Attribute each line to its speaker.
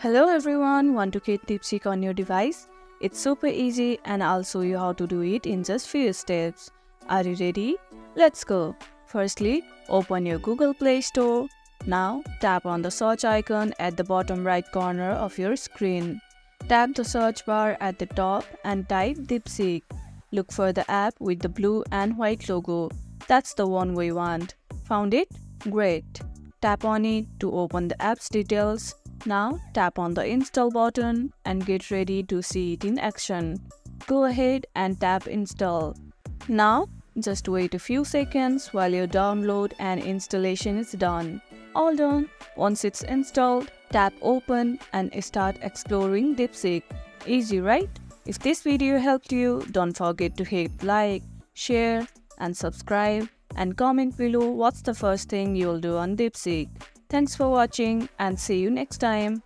Speaker 1: Hello everyone, want to create Deepseek on your device? It's super easy and I'll show you how to do it in just few steps. Are you ready? Let's go. Firstly, open your Google Play Store. Now tap on the search icon at the bottom right corner of your screen. Tap the search bar at the top and type Deepseek. Look for the app with the blue and white logo. That's the one we want. Found it? Great. Tap on it to open the app's details. Now tap on the install button and get ready to see it in action. Go ahead and tap install. Now just wait a few seconds while your download and installation is done. All done. Once it's installed, tap open and start exploring Deepseek. Easy, right? If this video helped you, don't forget to hit like, share and subscribe and comment below what's the first thing you'll do on Deepseek. Thanks for watching and see you next time.